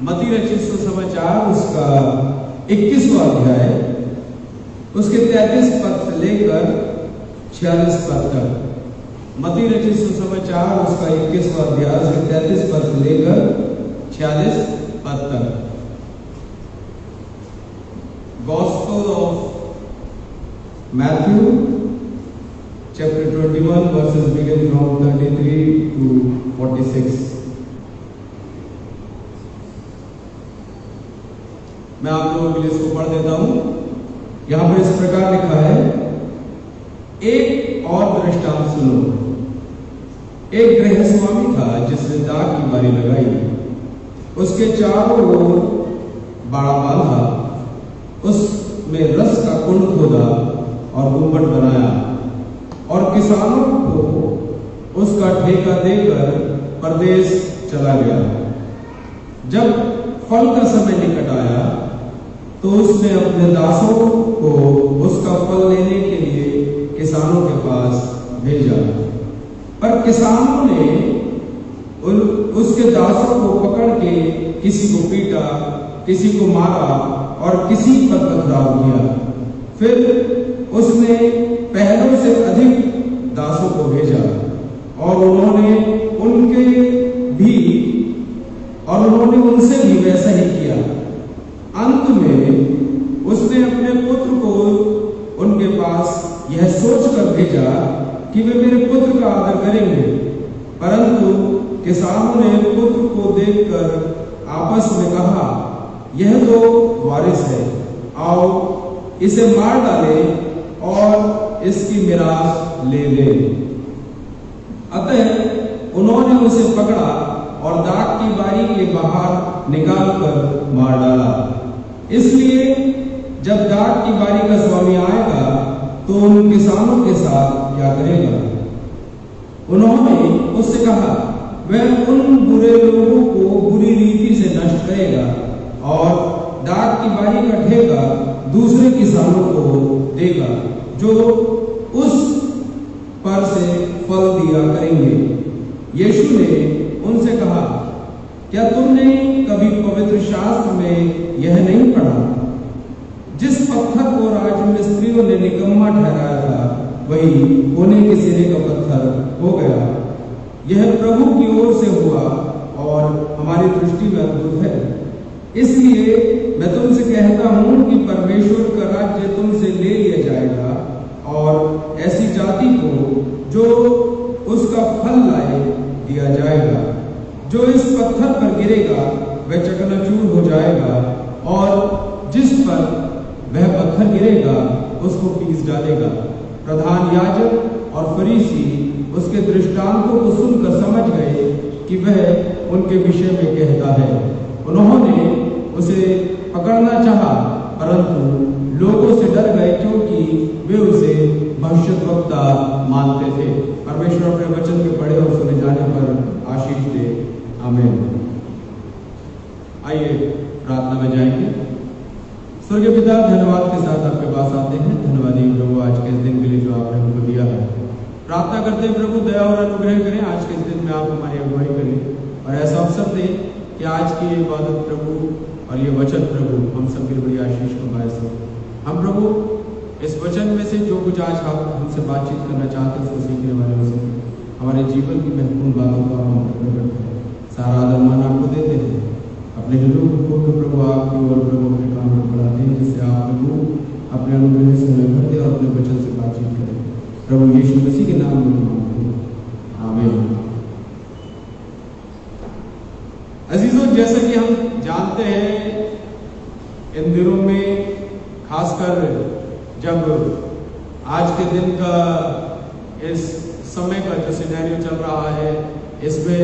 मत्ती रचित सुसमाचार उसका 21वां अध्याय उसके 33 पद से लेकर 46 पद तक। मत्ती रचित सुसमाचार उसका 21वां अध्याय उसके 33 पद से लेकर 46 पद तक। Gospel of Matthew chapter 21 verses begin from 33 to 46। मैं आप लोगों के लिए इसको पढ़ देता हूं। यहां पर इस प्रकार लिखा है, एक और दृष्टांत सुनो। एक गृहस्वामी था जिसने दाख की बारी लगाई, उसके चारों ओर बाड़ा बांधा, उसमें रस का कुंड खोदा और गुम्बद बनाया और किसानों को उसका ठेका देकर परदेश चला गया। जब फल का समय निकट आया तो उसने अपने दासों को उसका फल लेने के लिए किसानों के पास भेजा, पर किसानों ने उसके दासों को पकड़ के किसी को पीटा, किसी को मारा और किसी पर पथराव किया। फिर उसने पहलों से अधिक दासों को भेजा और उन्होंने उनसे भी वैसा ही किया। अंत में उसने अपने पुत्र को उनके पास यह सोचकर भेजा कि वे मेरे पुत्र का आदर करेंगे, परंतु किसानों ने पुत्र को देखकर आपस में कहा, यह तो वारिस है, आओ इसे मार डाले और इसकी मिरास ले ले। अतः उन्होंने उसे पकड़ा और दाख की बारी के बाहर निकालकर मार डाला। इसलिए जब दाख की बारी का स्वामी आएगा तो उन किसानों के साथ क्या करेगा? उन्होंने उससे कहा, वह उन बुरे लोगों को बुरी रीति से नष्ट करेगा और दाख की बारी का ठेका दूसरे किसानों को देगा जो उस पर से फल दिया करेंगे। यीशु ने उनसे कहा, क्या तुमने कभी पवित्र शास्त्र में यह नहीं पढ़ा, जिस पत्थर को राजमिस्त्रियों ने निकम्मा ठहराया था वही कोने के सिरे का पत्थर हो गया। यह प्रभु की ओर से हुआ और हमारी दृष्टि में अद्भुत है। इसलिए मैं तुमसे कहता हूं कि परमेश्वर का राज्य तुमसे ले लिया जाएगा और ऐसी जाति को जो उसका फल लाए दिया जाएगा। जो इस पत्थर पर गिरेगा वह चकनाचूर हो जाएगा और जिस पर वह पत्थर गिरेगा उसको पीस डालेगा। प्रधान याजक और फरीसी उसके दृष्टांतों को सुनकर समझ गए कि वह उनके विषय में कहता है। उन्होंने उसे पकड़ना चाहा, परंतु लोगों से डर गए क्योंकि वे उसे भविष्यद्वक्ता मानते थे। परमेश्वर अपने वचन के पढ़े और सुने जाने पर आशीष दे। आमीन। आइए प्रार्थना में जाएंगे। स्वर्गीय पिता, धन्यवाद के साथ आपके पास आते हैं। धन्यवादी प्रभु आज के इस दिन के लिए जो आपने हमको दिया है। प्रार्थना करते हैं प्रभु दया और अनुग्रह करें। आज के इस दिन में आप हमारी अगुवाई करें और ऐसा अवसर दें कि आज की ये इबादत प्रभु और ये वचन प्रभु हम सबके बड़ी आशीष को बायस हो। हम प्रभु इस वचन में से जो कुछ आज आप हमसे बातचीत करना चाहते हैं उसको सीखने वाले हो सके। हमारे जीवन की महत्वपूर्ण बातों को हम प्रकट करें। सारा आदर मान आपको देते हैं। अपने लोगों को प्रभु आपकी ओर प्रभु अपने काम में बढ़ाते हैं, जिससे आप प्रभु अपने अनुग्रह से निर्भर दे और अपने वचन से बातचीत करें। प्रभु यीशु मसीह के नाम में मांगते हैं। आमीन। अजीजों, जैसा कि हम जानते हैं इन दिनों में खासकर जब आज के दिन का इस समय का जो सिनेरियो चल रहा है, इसमें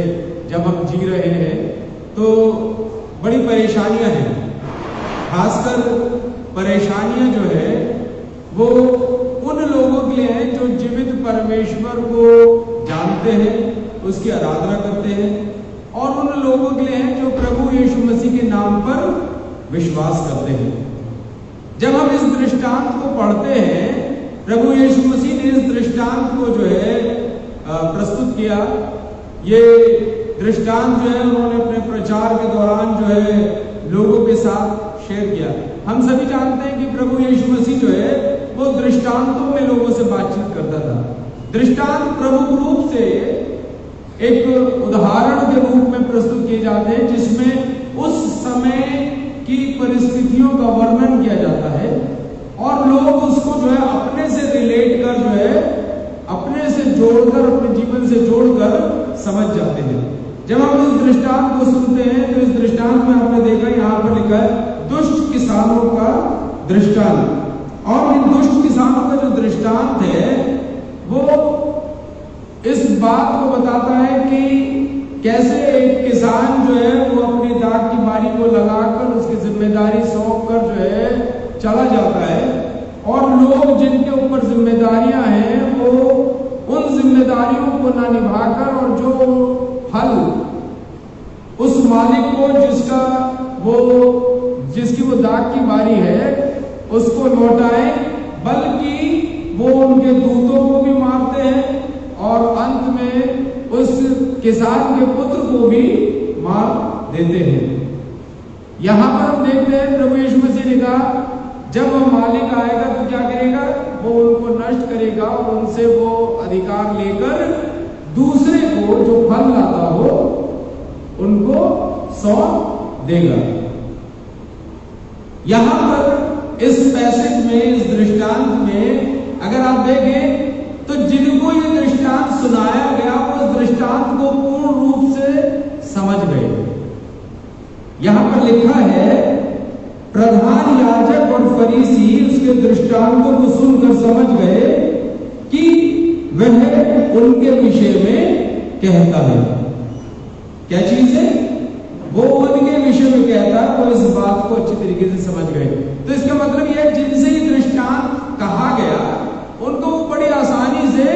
जब हम जी रहे हैं तो बड़ी परेशानियां हैं। खासकर परेशानियां जो है वो उन लोगों के लिए हैं जो जीवित परमेश्वर को जानते हैं, उसकी आराधना करते हैं, और उन लोगों के लिए हैं जो प्रभु यीशु मसीह के नाम पर विश्वास करते हैं। जब हम इस दृष्टांत को पढ़ते हैं, प्रभु यीशु मसीह ने इस दृष्टांत को जो है प्रस्तुत किया। ये दृष्टांत जो है उन्होंने अपने प्रचार के दौरान जो है लोगों के साथ शेयर किया। हम सभी जानते हैं कि प्रभु यीशु मसीह जो है वो दृष्टांतों में लोगों से बातचीत करता था। दृष्टांत प्रमुख रूप से एक उदाहरण के रूप में प्रस्तुत किए जाते हैं जिसमें उस समय की परिस्थितियों का वर्णन किया जाता है और लोग उसको जो है अपने से रिलेट कर जो है अपने से जोड़कर, अपने जीवन से जोड़कर समझ जाते हैं। जब हम इस दृष्टांत को सुनते हैं तो इस दृष्टांत में आपने देखा यहाँ पर लिखा है दुष्ट किसानों का दृष्टांत। और इन दुष्ट किसानों का जो दृष्टांत है वो इस बात को बताता है कि कैसे एक किसान जो है वो अपनी दाख की बारी को लगाकर उसकी जिम्मेदारी सौंप कर जो है चला जाता है और लोग जिनके ऊपर जिम्मेदारियां हैं वो उन जिम्मेदारियों को ना निभाकर और जो फल उस मालिक को जिसकी वो दाख की बारी है उसको लौटाए, बल्कि वो उनके दूतों को भी मारते हैं और अंत में उस किसान के पुत्र को भी मार देते हैं। यहां पर हम देखते हैं प्रभु यीशु मसीह ने कहा जब वह मालिक आएगा तो क्या करेगा, वो उनको नष्ट करेगा और उनसे वो अधिकार लेकर दूसरे को जो फल लाता हो उनको सौंप देगा। यहां पर इस पैसेज में, इस दृष्टांत में अगर आप देखें तो जिनको ये दृष्टांत सुनाया गया वो इस दृष्टांत को पूर्ण रूप से समझ गए। यहां पर लिखा है प्रधान याजक और फरीसी उसके दृष्टांतों को सुनकर समझ गए कि वह उनके विषय में कहता है। क्या चीज है? वो उनके विषय में कहता है, वो इस बात को अच्छी तरीके से समझ गए। तो इसका मतलब यह जिनसे ये दृष्टांत कहा गया उनको वो बड़ी आसानी से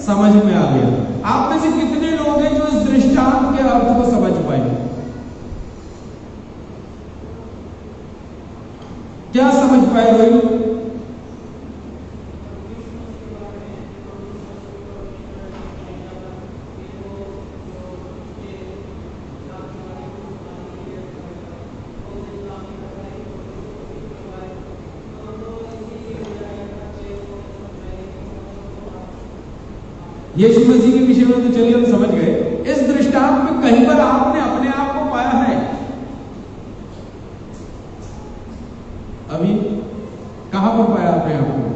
समझ में आ गया। आप में से कितने लोग हैं जो इस दृष्टांत के अर्थ को समझ पाए? क्या समझ पाए भाई? यीशु मसीह के विषय में तो चलिए हम समझ गए। इस दृष्टांत में कहीं पर आपने अपने आप को पाया है? अभी कहां पर पाया अपने आप को?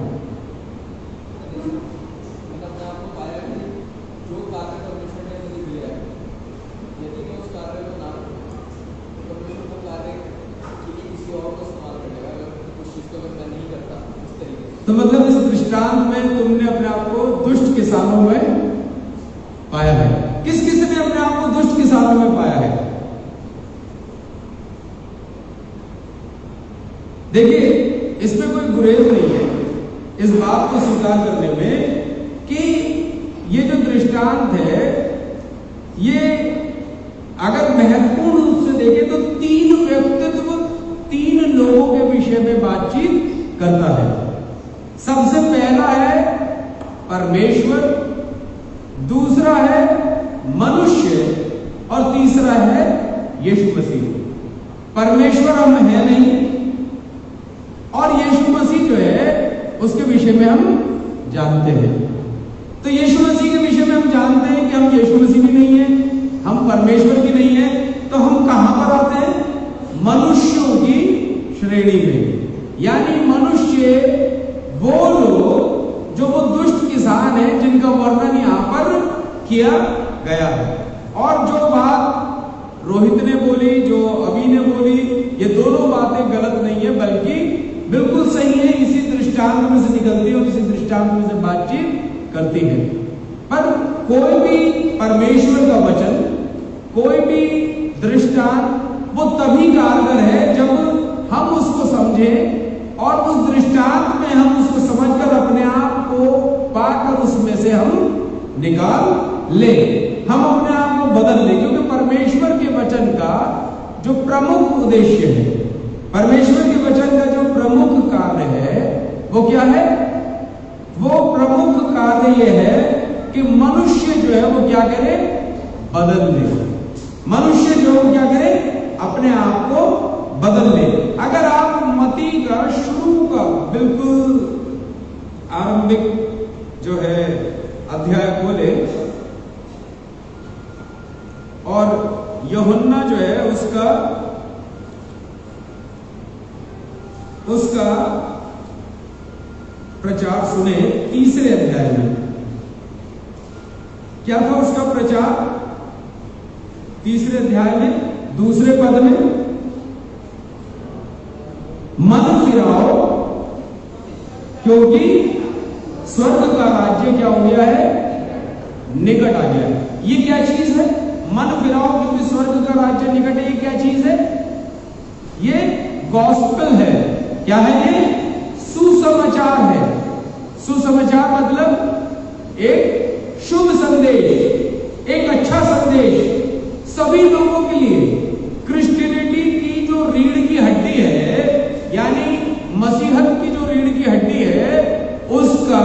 तो मतलब इस दृष्टांत में तुमने अपने आप को दुष्ट किसानों में पाया है। किस किस ने अपने आप को दुष्ट किसानों में पाया है? देखिए इसमें कोई गुरेज नहीं है इस बात को स्वीकार करने में कि ये जो दृष्टांत है ये अगर महत्वपूर्ण रूप से देखें तो तीन व्यक्तित्व, तीन लोगों के विषय में बातचीत करता है। सबसे पहला है परमेश्वर, दूसरा है मनुष्य और तीसरा है यीशु मसीह। परमेश्वर हम है नहीं और यीशु मसीह जो है उसके विषय में हम जानते हैं। तो यीशु मसीह के विषय में हम जानते हैं कि हम यीशु मसीह भी नहीं है, हम परमेश्वर भी नहीं है। तो हम कहां पर आते हैं? मनुष्यों की श्रेणी में। यानी मनुष्य वो लोग जो वो दुष्ट किसान है जिनका वर्णन यहां पर किया गया है। और जो बात रोहित ने बोली, जो अभी ने बोली, ये दोनों बातें गलत नहीं है बल्कि बिल्कुल सही है। इसी दृष्टांत में से निकलती है और इसी दृष्टांत में से बातचीत करती है। पर कोई भी परमेश्वर का वचन, कोई भी दृष्टांत वो तभी कारगर है जब हम उसको समझें और उस दृष्टांत में हम उसको समझकर अपने आप को पाकर उसमें से हम निकाल ले, हम अपने आप को बदल ले। क्योंकि परमेश्वर के वचन का जो प्रमुख उद्देश्य है, परमेश्वर के वचन का जो प्रमुख कार्य है वो क्या है? वो प्रमुख कार्य ये है कि मनुष्य जो है वो क्या करे? बदल ले। और यूहन्ना जो है उसका प्रचार सुने 3 अध्याय में। क्या था उसका प्रचार? 3 अध्याय में 2 पद में, मन फिराओ क्योंकि स्वर्ग का राज्य क्या हो गया है? निकट आ गया है। ये क्या चीज है? मन फिराओ क्योंकि स्वर्ग का राज्य निकट है। ये क्या चीज है? ये गॉस्पेल है। क्या है ये? सुसमाचार है। सुसमाचार मतलब एक शुभ संदेश, एक अच्छा संदेश सभी लोगों के लिए। क्रिश्चियनिटी की जो रीढ़ की हड्डी है, यानी मसीहत की जो रीढ़ की हड्डी है, उसका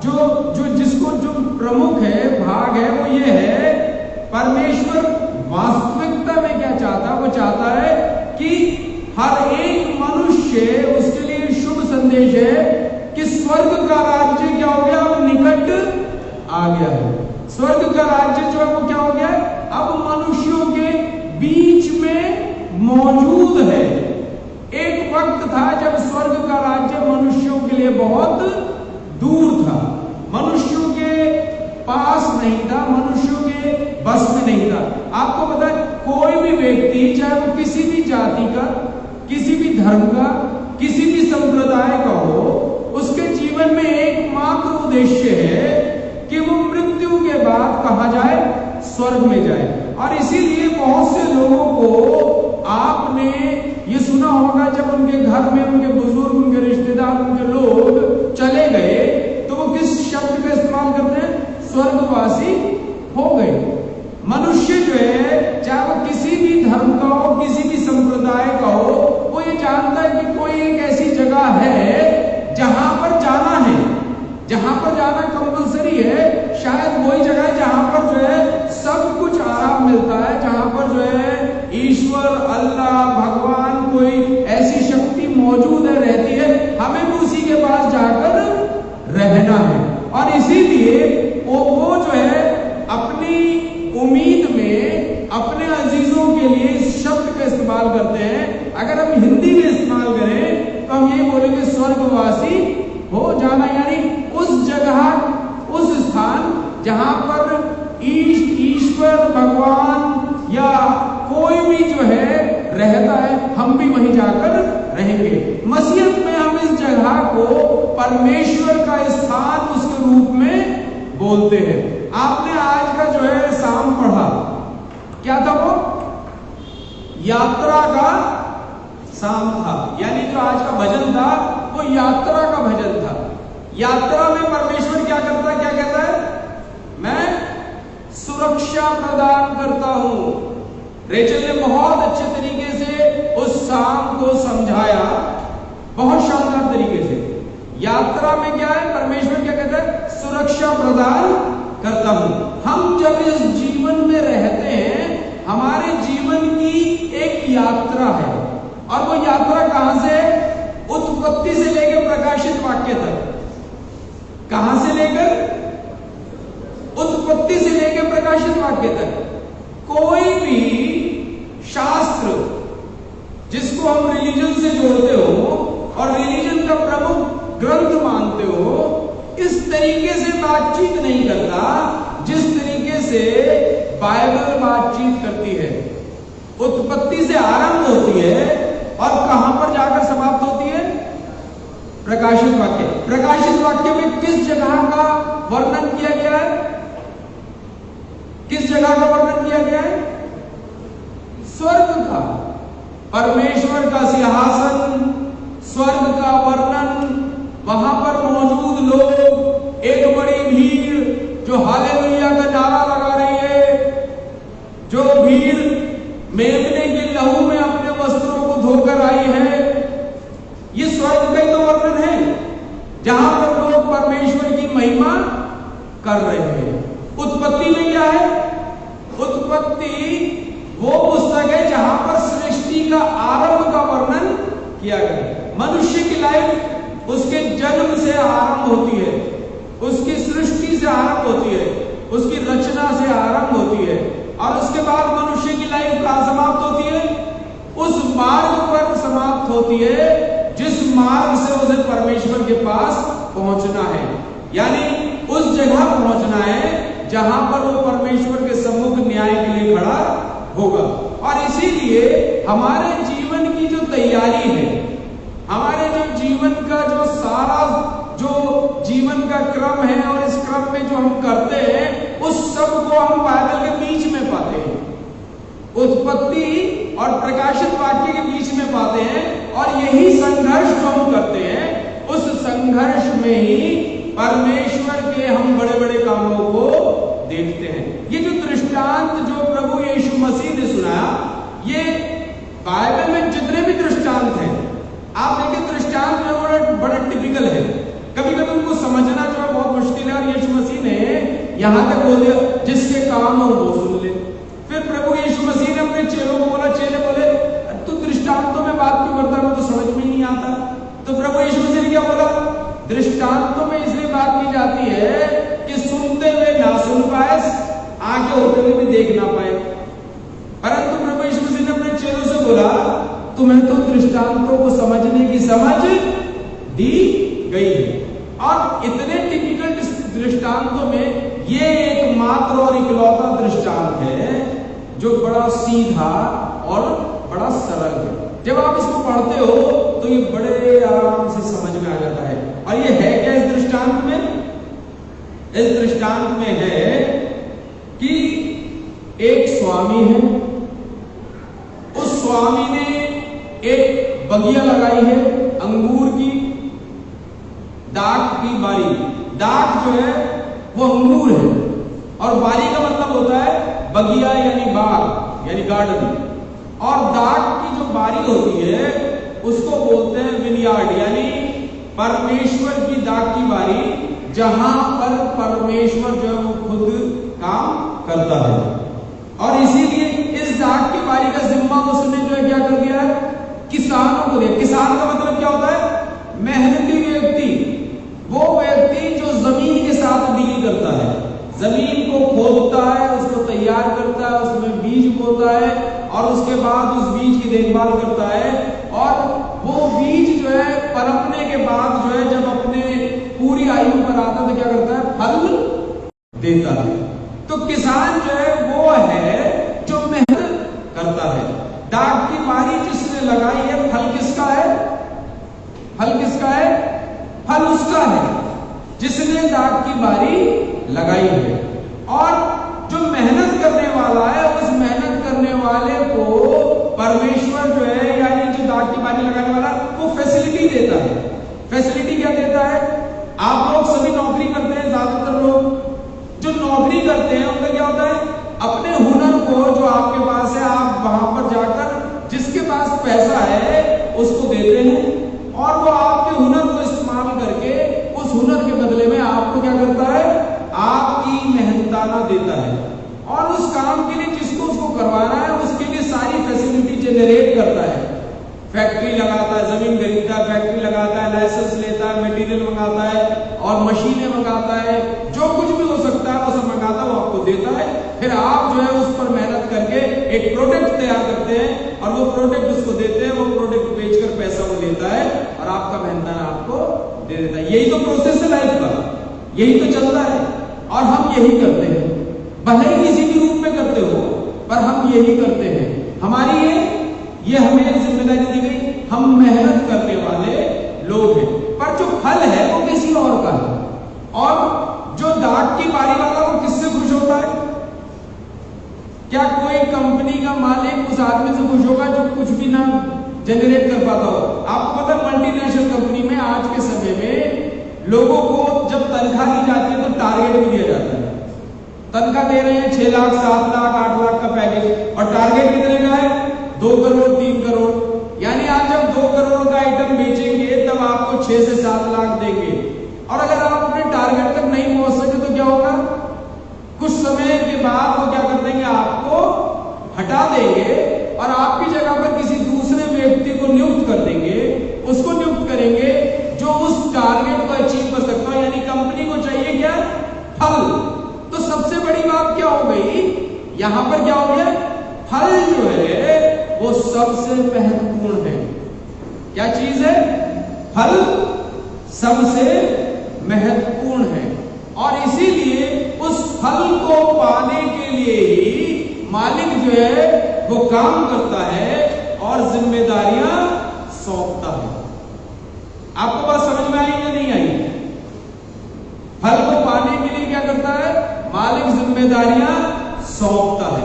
जो प्रमुख है, भाग है, वो ये है, परमेश्वर वास्तविकता में क्या चाहता है? वो चाहता है कि हर एक मनुष्य, उसके लिए शुभ संदेश है कि स्वर्ग का राज्य क्या हो गया? अब निकट आ गया है। स्वर्ग का राज्य जो है वो क्या हो गया? अब मनुष्यों के बीच में मौजूद है। एक वक्त था जब स्वर्ग का राज्य मनुष्यों के लिए बहुत दूर था, मनुष्यों के पास नहीं था, मनुष्यों के बस में नहीं था। आपको पता है, कोई भी व्यक्ति, चाहे वो किसी भी जाति का, किसी भी धर्म का, किसी भी संप्रदाय का हो, उसके जीवन में एकमात्र उद्देश्य है कि वो मृत्यु के बाद कहां जाए? स्वर्ग में जाए। और इसीलिए बहुत से लोगों को आपने ये सुना होगा, जब उनके घर में उनके बुजुर्ग, उनके रिश्तेदार, उनके लोग चले गए तो वो किस शब्द का इस्तेमाल करते हैं? स्वर्गवासी हो गए। मनुष्य जो है, चाहे वो किसी भी धर्म का हो, किसी भी संप्रदाय का हो, वो ये जानता है कि कोई एक ऐसी जगह है जहां पर जाना है, जहां पर जाना कंपलसरी है। शायद वही जगह है जहां पर जो है सब कुछ आराम मिलता है, जहां पर जो है ईश्वर, अल्लाह, भगवान, कोई ऐसी शक्ति मौजूद है, रहती है। हमें भी उसी के पास जाकर रहना है। और इसीलिए वो जो है अपनी उम्मीद में अपने अजीजों के लिए इस शब्द का इस्तेमाल करते हैं। अगर हम हिंदी में इस्तेमाल करें तो हम ये बोलेंगे स्वर्गवासी हो जाना, यानी उस जगह, उस स्थान जहां पर ईश्वर, भगवान या कोई भी जो है रहता है, हम भी वहीं जाकर रहेंगे। मसीहत में हम इस जगह को परमेश्वर का स्थान उसके रूप में बोलते हैं। आपने आज का जो है साम पढ़ा, क्या था वो? यात्रा का साम था, यानी जो आज का भजन था वो यात्रा का भजन था। यात्रा में परमेश्वर क्या करता है? क्या कहता है? मैं सुरक्षा प्रदान करता हूं। रेचल ने बहुत अच्छे तरीके से उस साम को समझाया, बहुत शानदार तरीके से। यात्रा में क्या है? परमेश्वर क्या कहता है? सुरक्षा प्रदान करता हूं। हम जब इस जीवन में रहते हैं, हमारे जीवन की एक यात्रा है, और वो यात्रा कहां से? उत्पत्ति से लेकर प्रकाशित वाक्य तक। कहां से लेकर? उत्पत्ति से लेकर प्रकाशित वाक्य तक। कोई भी शास्त्र जिसको हम रिलीजन से जोड़ते हो और रिलीजन का प्रमुख ग्रंथ मानते हो, इस तरीके से बातचीत नहीं करता जिस तरीके से बाइबल बातचीत करती है। उत्पत्ति से आरंभ होती है और कहां पर जाकर समाप्त होती है? प्रकाशित वाक्य। प्रकाशित वाक्य में किस जगह का वर्णन किया गया है? किस जगह का वर्णन किया गया है? स्वर्ग का, परमेश्वर का सिंहासन, स्वर्ग का वर्णन, वहां पर मौजूद लोग, एक बड़ी भीड़ जो हालेलुया का नारा लगा रही है, जो भीड़ मेमने के लहू में अपने वस्त्रों को धोकर आई है। ये स्वर्ग का ही तो वर्णन है, जहां पर लोग परमेश्वर की महिमा कर रहे हैं। उत्पत्ति में क्या है? उत्पत्ति वो पुस्तक है जहां पर सृष्टि का आरंभ का वर्णन किया गया। मनुष्य की लाइफ उसके जन्म से आरंभ होती है, उसकी सृष्टि से आरंभ होती है, उसकी रचना से आरंभ होती है। और उसके बाद मनुष्य की लाइफ कहां समाप्त होती है? उस मार्ग पर समाप्त होती है जिस मार्ग से उसे परमेश्वर के पास पहुंचना है। यानी उस जगह पहुंचना है जहां पर वो परमेश्वर के सम्मुख न्याय के लिए खड़ा होगा। और इसीलिए हमारे जीवन की जो तैयारी है, हमारे जो जीवन का जो सारा जो जीवन का क्रम है और इस क्रम में जो हम करते हैं उस सब को हम बाइबल के बीच में पाते हैं, उत्पत्ति और प्रकाशित वाक्य के बीच में पाते हैं। और यही संघर्ष जो हम करते हैं उस संघर्ष में ही परमेश्वर के हम बड़े बड़े कामों को देखते हैं। ये जो दृष्टांत जो प्रभु यीशु मसीह ने सुनाया, ये बाइबल में जितने भी दृष्टांत हैं आप देखिए, दृष्टांत में बड़ा टिपिकल है। कभी कभी उनको समझना जो है बहुत मुश्किल है। और यीशु मसीह ने यहां तक बोल दिया जिसके काम हो वो सुन ले। फिर प्रभु यीशु मसीह ने अपने चेलों को बोला, चेले बोले तू दृष्टांतों में बात क्यों करता है, तो समझ में नहीं आता। तो प्रभु यीशु मसीह ने क्या बोला, दृष्टांतों में इसलिए बात की जाती है कि सुनते हुए ना सुन पाए, आगे होते हुए भी देख ना पाए। परंतु प्रभु यीशु मसीह ने अपने चेलों से बोला तुम्हें तो दृष्टांतों को समझने की समझ दी गई है। और इतने टिपिकल दृष्टांतों में ये एकमात्र और इकलौता दृष्टांत है जो बड़ा सीधा और बड़ा सरल है। जब आप इसको पढ़ते हो तो ये बड़े आराम से समझ में आ जाता है। और ये है क्या इस दृष्टांत में? इस दृष्टांत में है कि एक स्वामी है, उस स्वामी ने एक बगिया लगाई है अंगूर की, दाख की बारी। दाख जो है वो अंगूर है और बारी का मतलब होता है बगिया यानी बाग यानी गार्डन। और दाख की जो बारी होती है उसको बोलते हैं विनयार्ड, यानी परमेश्वर की दाख की बारी, जहां पर परमेश्वर जो है वो खुद काम करता है। और इसीलिए इस दाख की बारी का जिम्मा उसने जो है क्या कर दिया है, किसानों को दिया। किसान का मतलब क्या होता है? मेहनती व्यक्ति, वो व्यक्ति जो जमीन के साथ डील करता है, जमीन को खोदता है, उसको तैयार करता है, उसमें बीज बोता है और उसके बाद उस बीज की देखभाल करता है। और वो बीज जो है पनपने के बाद जो है जब अपने पूरी आयु पर आता है तो क्या करता है, फल देता है। तो किसान जो है वो है जो मेहनत करता है। दाख की बारी जिसने लगाई है, फल किसका है? फल किसका है? फल उसका है जिसने दाख की बारी लगाई है। और जो मेहनत करने वाला है, उस मेहनत करने वाले को परमेश्वर जो है, यानी जो दाख की बारी लगाने वाला, वो फैसिलिटी देता है। फैसिलिटी क्या देता है? आप लोग सभी नौकरी करते हैं, ज्यादातर लोग जो नौकरी करते हैं उनका क्या होता है, अपने हुनर को जो आपके पास है आप वहां पर जाकर जिसके पास पैसा है उसको देते हैं और वो आपके हुनर को इस्तेमाल करके उस हुनर के बदले में आपको क्या करता है, आपकी मेहनताना देता है। और उस काम के लिए जिसको उसको करवाना है उसके लिए सारी फैसिलिटी जनरेट करता है। फैक्ट्री लगाता है, जमीन खरीदता है, फैक्ट्री लगाता है, लाइसेंस लेता है, मटेरियल मंगाता है और मशीनें मंगाता है, जो कुछ भी हो सकता है वो सब मंगाता है, वो आपको देता है। फिर आप जो है उस पर मेहनत करके एक प्रोडक्ट तैयार करते हैं और वो प्रोडक्ट उसको देते हैं, वो प्रोडक्ट बेचकर पैसा वो लेता है और आपका मेहनताना आपको दे देता है। यही तो प्रोसेस है लाइफ का, यही तो चलता है और हम यही करते हैं। भले ही किसी भी रूप में करते हो पर हम यही करते हैं। हमारी ये हमें जिम्मेदारी दी गई, हम मेहनत करने वाले लोग हैं। पर जो फल है वो किसी और का है। और जो दाख की बारी वाला वो किससे खुश होता है? क्या कोई कंपनी का मालिक उस आदमी से खुश होगा जो कुछ भी ना जनरेट कर पाता हो? आपको पता है मल्टीनेशनल कंपनी में आज के समय में लोगों को जब तनख्वाह दी जाती है तो टारगेट भी दिया जाता है। तनख्वाह दे रहे हैं 6 लाख 7 लाख 8 लाख का पैकेज और टारगेट कितने का है? 2 करोड़ 3 करोड़। यानी आप जब 2 करोड़ का आइटम बेचेंगे तब आपको 6 से 7 लाख देंगे। और अगर आप अपने टारगेट तक नहीं पहुंच सके तो क्या होगा? कुछ समय के बाद वो क्या कर देंगे, आपको हटा देंगे और आपकी जगह पर किसी दूसरे व्यक्ति को नियुक्त कर देंगे। उसको नियुक्त करेंगे जो उस टारगेट को अचीव कर सकता है। यानी कंपनी को चाहिए क्या? फल। तो सबसे बड़ी बात क्या हो गई यहां पर क्या हो गया, फल जो है वो सबसे महत्वपूर्ण है। क्या चीज है, फल सबसे महत्वपूर्ण है। और इसीलिए उस फल को पाने के लिए ही मालिक जो है वो काम करता है और जिम्मेदारियां सौंपता है। आपको बात समझ में आई या नहीं आई? फल को पाने के लिए क्या करता है, मालिक जिम्मेदारियां सौंपता है।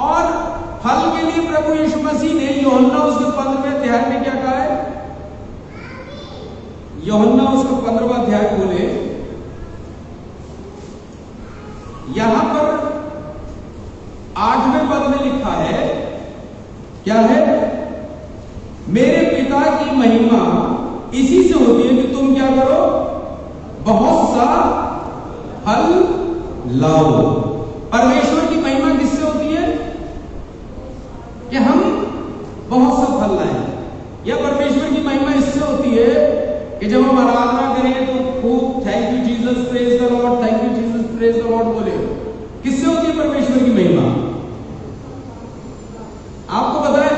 और फल के लिए प्रभु यीशु मसीह ने यूहन्ना उसके 15वें अध्याय में क्या कहा है, यूहन्ना उसका 15वां अध्याय बोले, यहां पर 8वें पद में लिखा है, क्या है, मेरे पिता की महिमा इसी से होती है कि तुम क्या करो, बहुत सा फल लाओ। परमेश्वर की महिमा किससे होती है कि हम बहुत सा फल लाएं, या परमेश्वर की महिमा इससे होती है कि जब हम आराधना करें तो खूब thank you Jesus, praise the Lord, thank you Jesus, praise the Lord बोले। किससे होती है परमेश्वर की महिमा? आपको पता है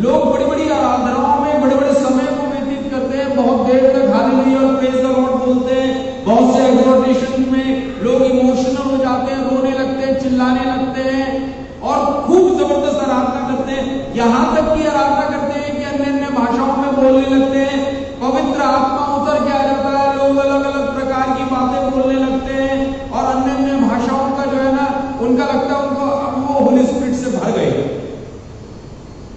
लोग बड़ी बड़ी आराधनाओं में बड़े बड़े समय को व्यतीत करते हैं, बहुत देर तक हालेलुया और प्रेज द लॉर्ड बोलते हैं। बहुत से एग्जॉर्टेशन में लोग इमोशनल हो जाते हैं, रोने लगते हैं, चिल्लाने लगते हैं और खूब जबरदस्त आराधना करते हैं। यहां तक की आराधना करते हैं कि अन्य अन्य भाषाओं में बोलने लगते हैं, पवित्र आत्मा उतर के आ जाता है, लोग अलग अलग प्रकार की बातें बोलने लगते हैं और अन्य अन्य भाषाओं का जो है ना, उनका लगता है उनको अब वो होली स्पिरिट से भर गए।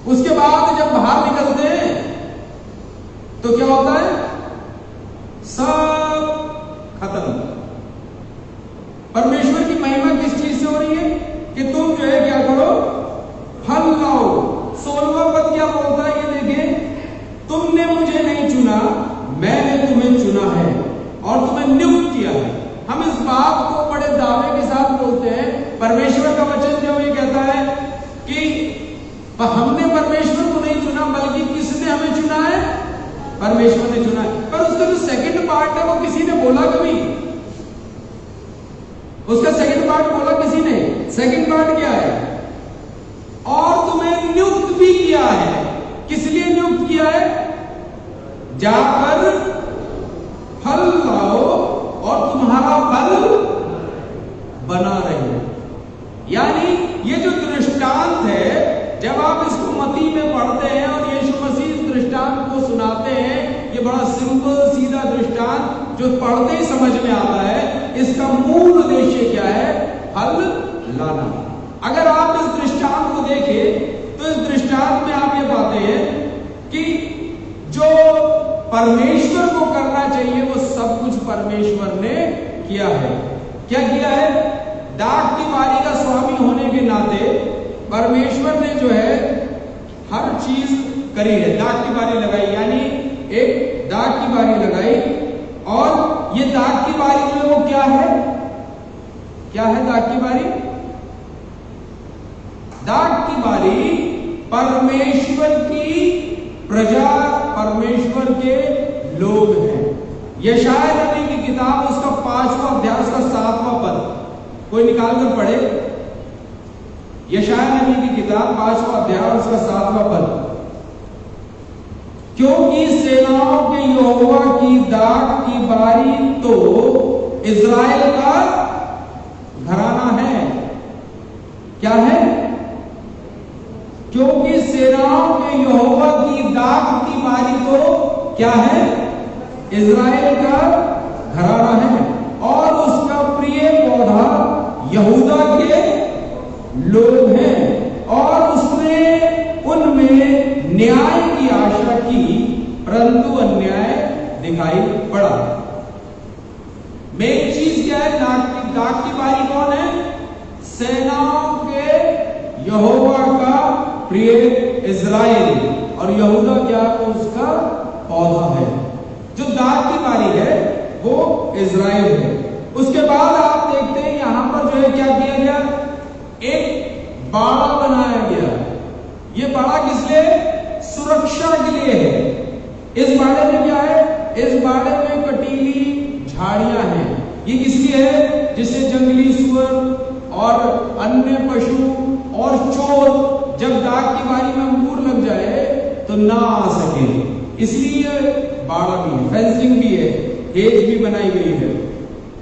उसके बाद जब बाहर निकलते हैं तो क्या होता है, सब खत्म। परमेश्वर की महिमा किस चीज से हो रही है कि तुम जो है क्या करो, फल लाओ। 16वां पद क्या बोलता है, ये देखिए, तुमने मुझे नहीं चुना, मैंने तुम्हें चुना है और तुम्हें नियुक्त किया है। हम इस बात को बड़े दावे के साथ बोलते हैं। परमेश्वर का वचन जो ये कहता है कि हमने परमेश्वर को नहीं चुना, बल्कि किसने हमें चुना है, परमेश्वर ने चुना है। पर उसका जो सेकंड पार्ट है वो किसी ने बोला कभी, उसका सेकंड पार्ट बोला किसी ने। सेकंड पार्ट क्या है, और तुम्हें नियुक्त भी किया है। किस लिए नियुक्त किया है, जाकर फल लाओ और तुम्हारा फल बना रहे। यानी ये जो दृष्टांत है, जब आप इसको मत्ती में पढ़ते हैं और यीशु मसीह इस दृष्टांत को सुनाते हैं, ये बड़ा सिंपल सीधा दृष्टांत जो पढ़ते ही समझ में आता है, इसका मूल उद्देश्य क्या है, फल लाना। अगर आप इस दृष्टांत को देखें तो इस दृष्टांत में आप ये पाते हैं कि जो परमेश्वर को करना चाहिए वो सब कुछ परमेश्वर ने किया है। क्या किया है, डाक की बारी का स्वामी होने के नाते परमेश्वर ने जो है हर चीज करी है। डाक की बारी लगाई, यानी एक डाक की बारी लगाई, और ये डाक की बारी जो है वो क्या है, क्या है डाक की बारी? डाक की बारी परमेश्वर की प्रजा, परमेश्वर के लोग हैं। यशायाह नबी की किताब उसका 5वां अध्याय उसका 7वां पद कोई निकाल कर पढ़े। यशायाह नबी की किताब 5वां अध्याय उसका 7वां पद, क्योंकि सेनाओं के यहोवा की डाक की बारी तो इज़राइल का घराना है। क्या है? क्योंकि सेनाओं के यहोवा की डाक की बारी तो क्या है? इज़राइल का घराना है, और उसका प्रिय पौधा यहूदा के लोग हैं, और उसने उनमें न्याय की आशा की, परंतु अन्याय दिखाई पड़ा। मेन चीज क्या है? डाक की बारी कौन है? सेनाओं के यहोवा का प्रिय इज़राइल, और यहूदा क्या है? उसका पौधा है। जो डाक की बारी है वो इज़राइल है। उसके बाद आप देखते हैं यहां पर जो है क्या किया गया, एक बाड़ा बनाया गया। ये बाड़ा किस लिए? सुरक्षा के लिए है। इस बाड़े में क्या है? इस बाड़े में कटीली झाड़ियां हैं। ये किस लिए है? जिससे जंगली सुअर और अन्य ना आ सके, इसलिए बाड़ा भी है, फेंसिंग भी है, हेज भी बनाई गई है।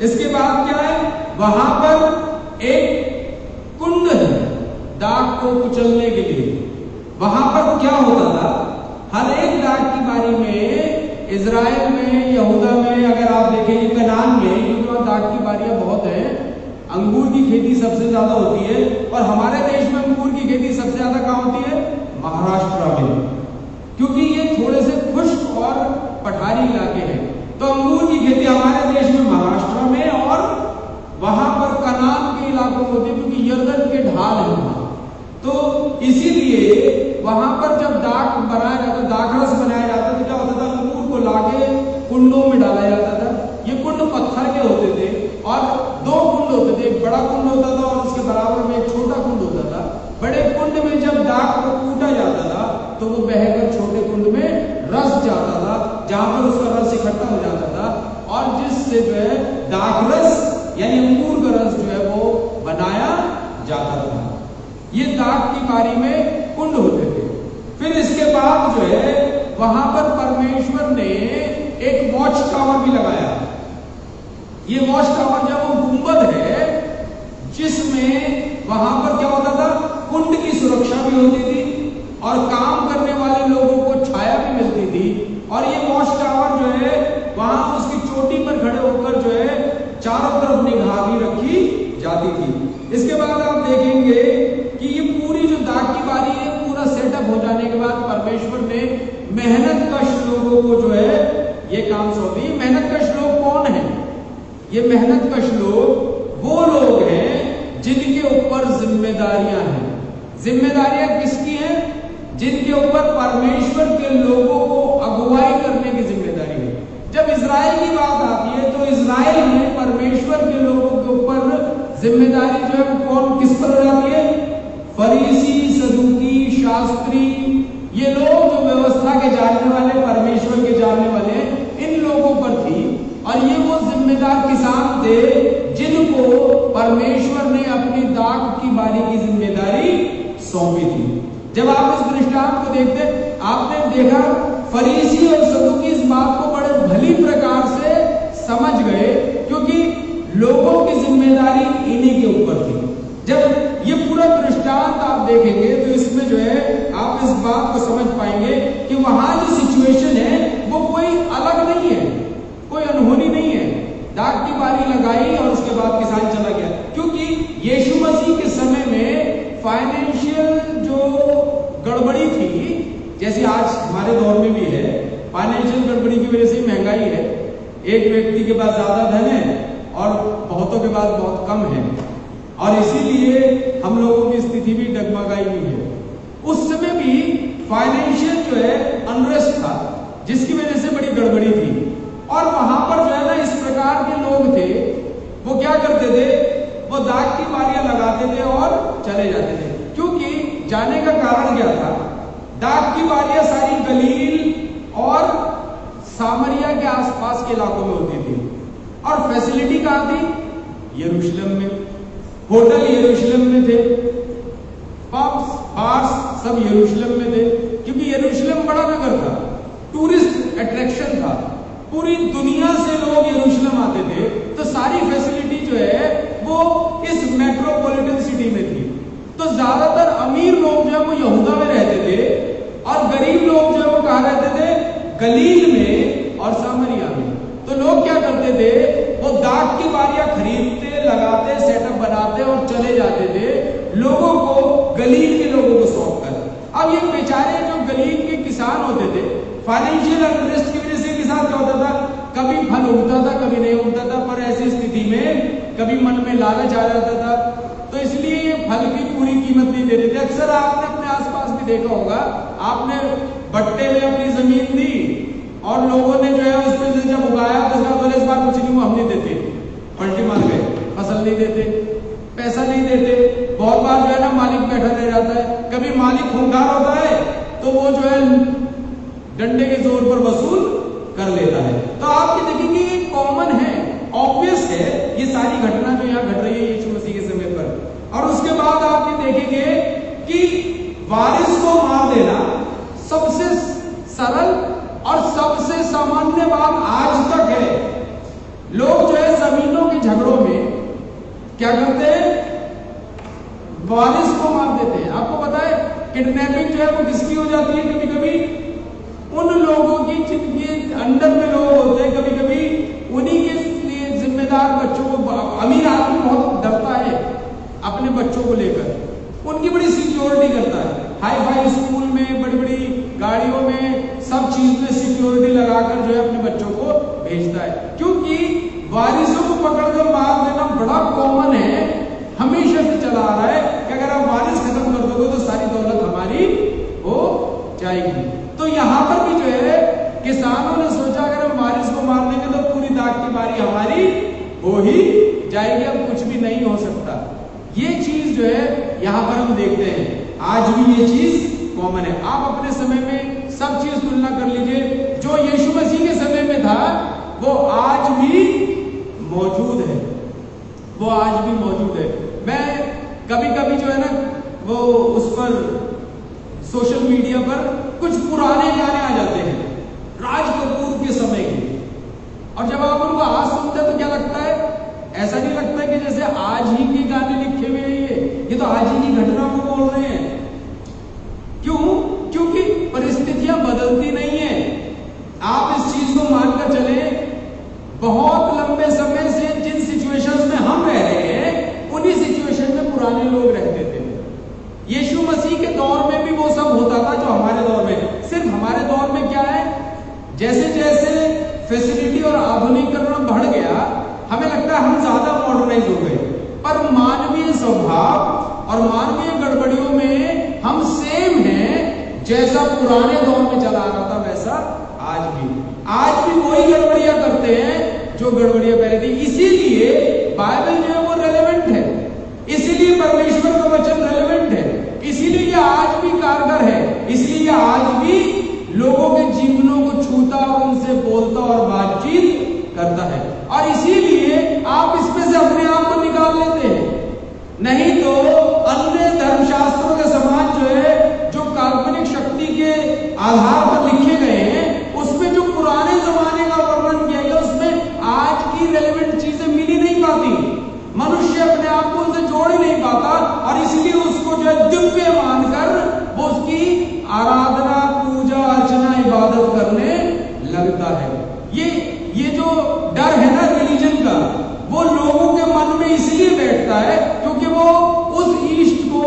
इसके बाद क्या है, वहां पर एक कुंड है दाग को कुचलने के लिए। वहां पर क्या होता था, हर एक दाग की बारी में इजराइल में, यहूदा में, अगर आप देखेंगे कनान में, क्योंकि वहां दाग की बारियां बहुत हैं, अंगूर की खेती सबसे ज्यादा होती है, और हमारे देश में अंगूर की खेती सबसे ज्यादा कहां होती है, महाराष्ट्र में, क्योंकि ये थोड़े से खुश्क और पठारी इलाके हैं। तो अंगूर की खेती हमारे देश में महाराष्ट्र में और वहां पर कनान के इलाकों में होती है, क्योंकि यर्दन के ढाल है वहां। तो इसीलिए वहां पर जब दाख बनाया जाता, दाखरस बनाया जाता, तो क्या होता था, अंगूर को लाके कुंडों में डाला जाता था। ये कुंड पत्थर के होते थे और दो कुंड होते थे, एक बड़ा कुंड होता था और उसके बराबर में एक छोटा कुंड होता था। बड़े कुंड में जब दाख को कूटा जाता था तो वो बहकर छोटे कुंड में रस जाता था, जहां पर उसका रस इकट्ठा हो जाता था, और जिससे जो है दाखरस यानी अंगूर का रस जो है वो बनाया जाता था। ये दाख की बारी में कुंड होते थे। फिर इसके बाद जो है वहां पर परमेश्वर ने एक वॉच टावर भी लगाया। ये वॉच टावर जो वो गुंबद है, जिसमें वहां पर क्या होता था, कुंड की सुरक्षा भी होती थी और काम करने वाले लोगों को छाया भी मिलती थी। और ये वॉच टावर जो है वहां उसकी चोटी पर खड़े होकर जो है चारों तरफ निगाह भी रखी जाती थी। इसके बाद आप देखेंगे कि ये पूरी जो दाग की बारी है, पूरा सेटअप हो जाने के बाद परमेश्वर ने मेहनत कश लोगों को जो है ये काम सौंपी। मेहनत कश लोग कौन है? ये मेहनत कश लोग वो लोग हैं जिनके ऊपर जिम्मेदारियां हैं। जिम्मेदारियां किसकी हैं? जिनके ऊपर परमेश्वर के लोगों को अगुवाई करने की जिम्मेदारी है। जब इजराइल की बात आती है तो इजराइल में परमेश्वर के लोगों के ऊपर जिम्मेदारी जो है वो कौन, किस पर जाती है? फरीसी, सदूकी, शास्त्री, ये लोग जो व्यवस्था के जानने वाले, परमेश्वर के जानने वाले, इन लोगों पर थी। और ये वो जिम्मेदार किसान थे जिनको परमेश्वर ने अपनी दाख की बारी की जिम्मेदारी सौंपी थी। जब आप इस दृष्टांत को देखते, आपने देखा फरीसी और सदूकी इस बात को बड़े भली प्रकार से समझ गए, क्योंकि लोगों की जिम्मेदारी इन्हीं के ऊपर थी। जब ये पूरा दृष्टांत आप देखेंगे तो इसमें जो है आप इस बात को समझ पाएंगे कि वहां जो सिचुएशन है वो कोई अलग नहीं है, कोई अनहोनी नहीं है। दाग की बारी लगाई और उसके बाद किसान चला गया, क्योंकि यीशु मसीह के समय में फाइनेंशियल जो गड़बड़ी थी, जैसे आज हमारे दौर में भी है, फाइनेंशियल गड़बड़ी की वजह से महंगाई है। एक व्यक्ति के पास ज्यादा धन है और बहुतों के पास बहुत कम है, और इसीलिए हम लोगों की स्थिति भी डगमगाई हुई है। उस समय भी फाइनेंशियल जो है अनरेस्ट था, जिसकी वजह से बड़ी गड़बड़ी थी। और वहां पर जो है ना इस प्रकार के लोग थे, वो क्या करते थे, वो दाग की बारियां लगाते थे और चले जाते थे। क्योंकि जाने का कारण क्या था, दाग की बारियां सारी गलील और सामरिया के आसपास के इलाकों में होती थी। और फैसिलिटी कहां थी? यरूशलेम में। होटल यरूशलेम में थे, पब्स, बार्स सब यरूशलेम में थे, क्योंकि यरूशलेम बड़ा नगर था, टूरिस्ट अट्रैक्शन था, पूरी दुनिया से लोग यरूशलेम आते थे। तो सारी फैसिलिटी जो है वो इस मेट्रोपॉलिटन सिटी में थी। तो ज्यादातर अमीर लोग जो है वो यहूदा में रहते थे और गरीब लोग जो है वो कहां रहते थे? गलील में और सामरिया में। तो लोग क्या करते थे, वो दाग की बारियां खरीदते, लगाते, सेटअप बनाते और चले जाते थे, लोगों को, गलील के लोगों को सौंप कर। अब ये बेचारे जो गलील के किसान होते थे, फाइनेंशियल अनरेस्ट की वजह से के साथ क्या होता था, कभी फल उगता था, कभी नहीं उगता था। पर ऐसी स्थिति में कभी मन में लालच आ जाता था, तो इसलिए ये फल की पूरी कीमत नहीं देते थे। अक्सर आपने अपने आसपास भी देखा होगा, आपने बट्टे में अपनी जमीन दी और लोगों ने जो है उसमें से जब उगाया तो उसका बोले इस बार कुछ नहीं, वो हम नहीं देते, पलटी मार गए, फसल नहीं देते, पैसा नहीं देते। बहुत बार जो है ना मालिक बैठा रह जाता है, कभी मालिक खूंखार होता है तो वो जो है डंडे के जोर पर वसूल कर लेता है। तो आप ये देखेंगे ये कॉमन है, ऑब्वियस है, ये सारी घटना जो यहाँ घट रही है यीशु मसीह के समय पर। और उसके बाद आप ये देखेंगे कि वारिस को मार देना सबसे सरल और सबसे सामान्य बात आज तक है। लोग जो है जमीनों के झगड़ों में क्या करते हैं, वारिस को मार देते हैं। आपको पता है किडनैपिंग जो है वो किसकी हो जाती है, कभी कभी उन लोगों की जिनके अंडर में लोग होते हैं, कभी कभी उन्हीं के लिए जिम्मेदार बच्चों को। अमीर आदमी बहुत डरता है अपने बच्चों को लेकर, उनकी बड़ी सिक्योरिटी करता है, हाई फाई स्कूल में, बड़ी बड़ी गाड़ियों में, सब चीज में सिक्योरिटी लगाकर जो है अपने बच्चों को भेजता है। क्योंकि वारिसों को पकड़कर मार देना बड़ा कॉमन है, हमेशा से चला आ रहा है कि अगर आप वारिस खत्म कर दोगे तो सारी दौलत हमारी हो जाएगी। तो यहां पर भी जो है किसानों ने सोचा अगर हम वारिस को मार देंगे तो पूरी दाग की बारी हमारी हो ही जाएगी, अब कुछ भी नहीं हो सकता। ये चीज जो है यहां पर हम देखते हैं, आज भी ये चीज कॉमन है। आप अपने समय में सब चीज तुलना कर लीजिए, जो यीशु मसीह के समय में था वो आज भी मौजूद है, वो आज भी मौजूद है। मैं कभी कभी जो है ना वो उस पर सोशल मीडिया पर कुछ पुराने गाने आ जाते हैं राज कपूर के समय के, और जब आप उनको आज सुनते हैं तो क्या लगता है, ऐसा नहीं लगता है कि जैसे आज ही के गाने लिखे हुए हैं, ये तो आज ही की घटना को बोल रहे हैं। क्यों? क्योंकि परिस्थितियां बदलती नहीं है। आप इस चीज को मानकर चले, बहुत लंबे समय से जिन सिचुएशंस में हम रह रहे हैं उन्हीं सिचुएशन में पुराने लोग रहते थे। यीशु मसीह के दौर में भी वो सब होता था जो हमारे दौर में। सिर्फ हमारे दौर में क्या है, जैसे जैसे फैसिलिटी और आधुनिकीकरण बढ़ गया, हमें लगता है हम ज्यादा मॉडर्नाइज हो गए, पर मानवीय स्वभाव और मानवीय गड़बड़ियों में हम सेम हैं। जैसा पुराने दौर में चला आ रहा था वैसा आज भी वही गड़बड़ियां करते हैं जो गड़बड़ियां पहले थी। इसीलिए बाइबल जो है वो रेलेवेंट है, इसीलिए परमेश्वर का वचन रेलेवेंट है, इसीलिए ये आज भी कारगर है, इसलिए आज भी लोगों के जीवनों को छूता और उनसे बोलता और बातचीत करता है। और इसीलिए आप इसमें से अपने आप को निकाल लेते हैं, नहीं तो अन्य धर्मशास्त्रों के समान जो है, जो काल्पनिक शक्ति के आधार पर लिखे गए हैं, उसमें जो पुराने जमाने का वर्णन किया गया उसमें आज की रेलेवेंट चीजें मिल ही नहीं पाती। मनुष्य अपने आप को उनसे जोड़ ही नहीं पाता और इसलिए उसको जो है दिव्य मानकर वो उसकी आराधना, पूजा अर्चना, इबादत करने लगता है। ये जो डर है ना रिलीजन का, वो लोगों के मन में इसलिए बैठता है क्योंकि वो उस ईस्ट को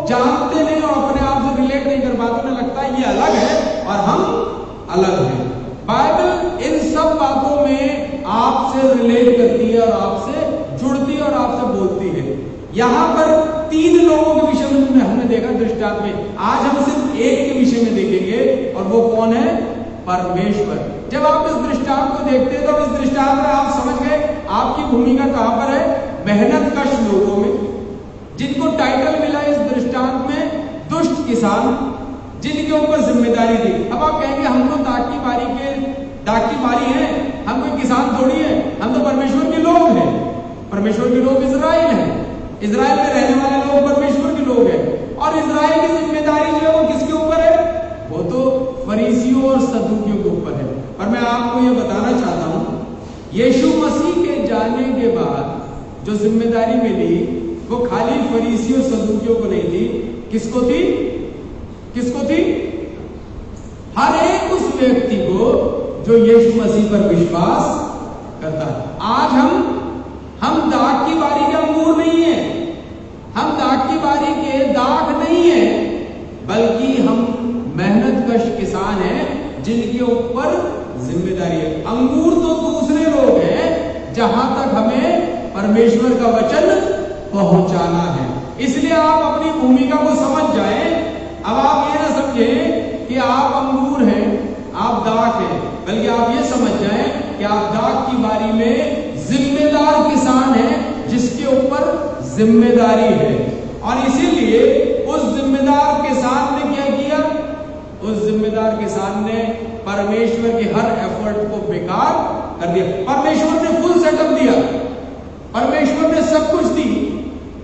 जानते नहीं और अपने आप से रिलेट नहीं कर पाते। उन्हें लगता है ये अलग है और हम अलग हैं। बाइबल इन सब बातों में आपसे रिलेट करती है और आपसे जुड़ती है और आपसे बोलती है। यहां पर 3 लोगों के विषय में हमने देखा दृष्टांत में, आज हम सिर्फ एक के विषय में देखेंगे और वो कौन है, परमेश्वर। जब आप इस दृष्टांत को देखते हैं तो इस दृष्टांत में आप समझ गए आपकी भूमिका कहां पर है, मेहनत कश लोगों में, जिनको टाइटल मिला इस दृष्टांत में दुष्ट किसान, जिनके ऊपर जिम्मेदारी थी। अब आप कहेंगे हम तो दाग की बारी है, हम कोई किसान थोड़ी है, हम तो परमेश्वर के लोग हैं। परमेश्वर के लोग इजराइल हैं, इजराइल में रहने वाले लोग परमेश्वर के लोग हैं। और इजराइल की जिम्मेदारी जो है वो किसके ऊपर है, वो तो फरीसियों और सदूकियों के ऊपर है। और मैं आपको ये बताना चाहता हूं, यीशु मसीह के जाने के बाद जो जिम्मेदारी मिली वो खाली फरीसियों सदूकियों को नहीं थी, किसको थी, किसको थी, हर एक उस व्यक्ति को जो यीशु मसीह पर विश्वास करता है। आज हम दाग की बारी के अंगूर नहीं है, हम दाग की बारी के दाग नहीं है, बल्कि हम मेहनत कश किसान हैं जिनके ऊपर जिम्मेदारी है। अंगूर तो दूसरे लोग हैं, जहां तक हमें परमेश्वर का वचन पहुंचाना है। इसलिए आप अपनी भूमिका को समझ जाएं। अब आप ये ना समझें कि आप अंगूर हैं, आप दाग हैं, बल्कि आप ये समझ जाएं कि आप दाग की बारी में जिम्मेदार किसान हैं जिसके ऊपर जिम्मेदारी है। और इसीलिए उस जिम्मेदार किसान ने क्या किया, उस जिम्मेदार किसान ने परमेश्वर के हर एफर्ट को बेकार कर दिया। परमेश्वर ने फुल सेटअप दिया, परमेश्वर ने सब कुछ दी,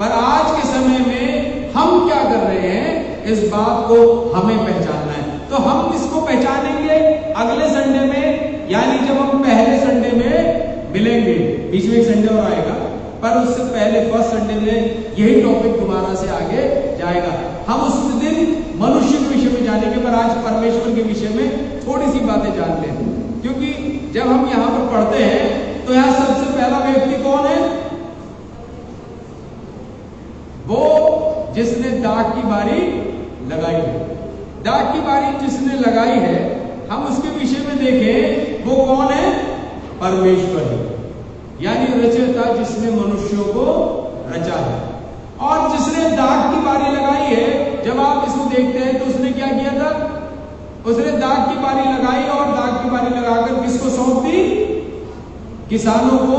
पर आज के समय में हम क्या कर रहे हैं, इस बात को हमें पहचानना है। तो हम इसको पहचानेंगे अगले संडे में, यानी जब हम पहले संडे में मिलेंगे। बीच में एक संडे और आएगा, पर उससे पहले फर्स्ट संडे में यही टॉपिक दोबारा से आगे जाएगा। हम उस दिन मनुष्य के विषय में जानेंगे, पर आज परमेश्वर के विषय में थोड़ी सी बातें जानते हैं। क्योंकि जब हम यहाँ पर पढ़ते हैं तो यहाँ सबसे पहला व्यक्ति कौन है? वो जिसने दाख की बारी लगाई है। दाख की बारी जिसने लगाई है, हम उसके विषय में देखें, वो कौन है? परमेश्वर है, यानी रचयिता जिसने मनुष्यों को रचा है। और जिसने दाख की बारी लगाई है, जब आप इसको देखते हैं तो उसने क्या किया था? उसने दाख की बारी लगाई और दाख की बारी लगाकर किसको सौंप दी? किसानों को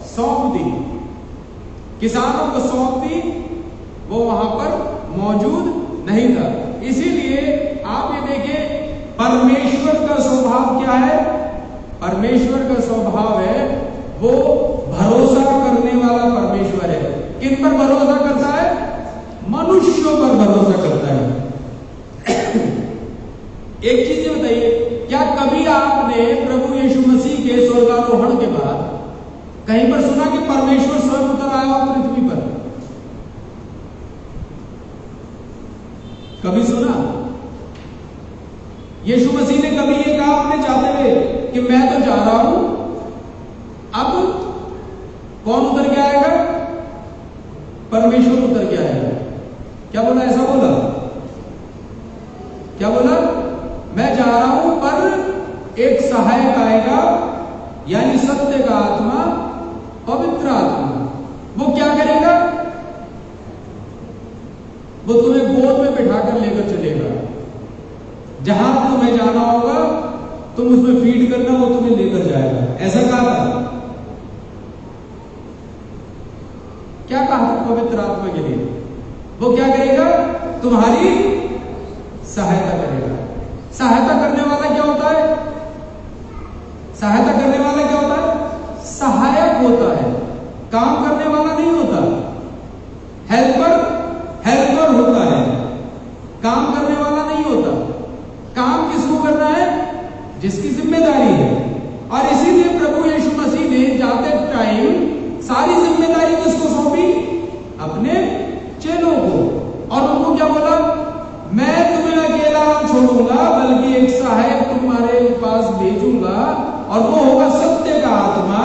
सौंप दी। किसानों को सौंप दी, वो वहां पर मौजूद नहीं था। इसीलिए आप ये देखें, परमेश्वर का स्वभाव क्या है? परमेश्वर का स्वभाव है वो भरोसा करने वाला परमेश्वर है। किन पर भरोसा करता है? मनुष्यों पर भरोसा करता है। एक चीज ये बताइए, क्या कभी आपने प्रभु यीशु मसीह के स्वर्गारोहण के बाद कहीं पर सुना कि परमेश्वर स्वयं उतर आया हो पृथ्वी पर? कभी सुना? यीशु मसीह ने कभी ये कहा अपने जाते हुए कि मैं तो जा रहा हूं, अब कौन उतर के आएगा? परमेश्वर उतर के आएगा। क्या बोला? ऐसा बोला? क्या बोला? मैं जा रहा हूं, पर एक सहायक आएगा, यानी सत्य का आत्मा, पवित्र आत्मा। वो क्या करेगा? वो तुम्हें गोद में बिठाकर लेकर चलेगा। जहां तुम्हें जाना होगा तुम उसमें फीड करना, वो तुम्हें लेकर जाएगा। ऐसा कहा था। क्या कहा पवित्र आत्मा के लिए? वो क्या करेगा? तुम्हारी सहायता करेगा। सहायता करने वाला क्या होता है? सहायता करने वाला क्या होता है? सहायक होता है, काम करने वाला नहीं होता। हेल्पर होता है, काम करने वाला नहीं होता। काम किसको करना है? जिसकी जिम्मेदारी है। और इसीलिए प्रभु यीशु मसीह ने जाते टाइम सारी जिम्मेदारी किसको सौंपी? अपने चेलों को। और उनको क्या बोला? मैं तुम्हें अकेला नहीं छोड़ूंगा, बल्कि एक सहायक तुम्हारे पास भेजूंगा, और वो होगा सत्य का आत्मा,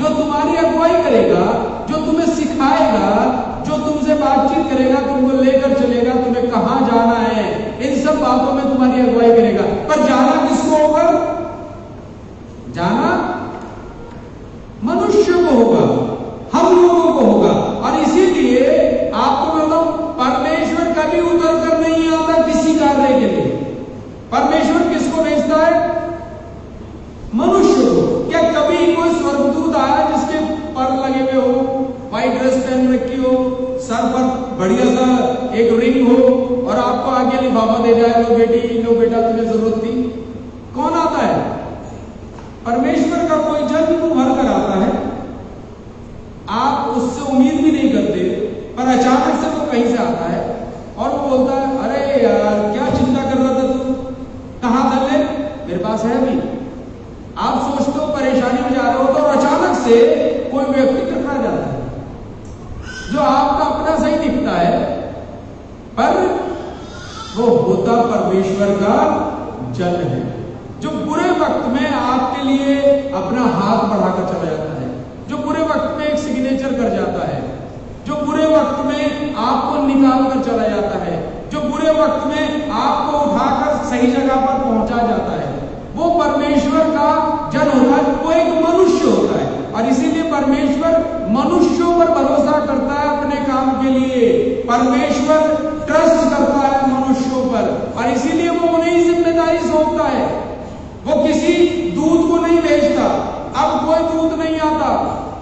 जो तुम्हारी अगुवाई करेगा, जो तुम्हें सिखाएगा, जो तुमसे बातचीत करेगा, तुमको लेकर चलेगा, तुम्हें कहां जाना है, इन सब बातों में तुम्हारी अगुवाई करेगा। पर जाना किसको होगा? जाना मनुष्य को होगा, हम लोगों को होगा। और इसीलिए आपको मैं बताऊं, परमेश्वर कभी उतर कर नहीं आता किसी कार्य के लिए। परमेश्वर किसको भेजता है? मनुष्य को। क्या कभी कोई स्वर्गदूत आया जिसके पर लगे हुए हो, व्हाइट ड्रेस पहन रखी हो, सर पर बढ़िया सा एक रिंग हो, और आपको आगे लिफाफा दे जाए, लो बेटी, लो बेटा, तुम्हें जरूरत थी? कौन आता है? परमेश्वर का कोई जन्म भर कर आता है, आप उससे उम्मीद भी नहीं करते, पर अचानक से वो कहीं से आता है और वो बोलता है, अरे यार क्या चिंता कर रहा था तू, कहां था? ले मेरे पास है अभी। आप सोचते हो परेशानी में जा रहे हो, तो अचानक से कोई व्यक्ति टकरा जाता है जो आपका अपना सही दिखता है, पर वो होता परमेश्वर का जन है, जो बुरे वक्त में आपके लिए अपना हाथ बढ़ाकर चला जाता है, जो बुरे वक्त में एक सिग्नेचर कर जाता है, जो बुरे वक्त में आपको निकाल कर चला जाता है, जो बुरे वक्त में आपको उठाकर सही जगह पर पहुंचा जाता है, वो परमेश्वर का जन होता है। वो एक मनुष्य होता है, और इसीलिए परमेश्वर मनुष्यों पर भरोसा करता है अपने काम के लिए। परमेश्वर ट्रस्ट करता है मनुष्यों पर, और इसीलिए वो उन्हें जिम्मेदारी सौंपता है। वो किसी दूत को नहीं भेजता। अब कोई दूत नहीं आता,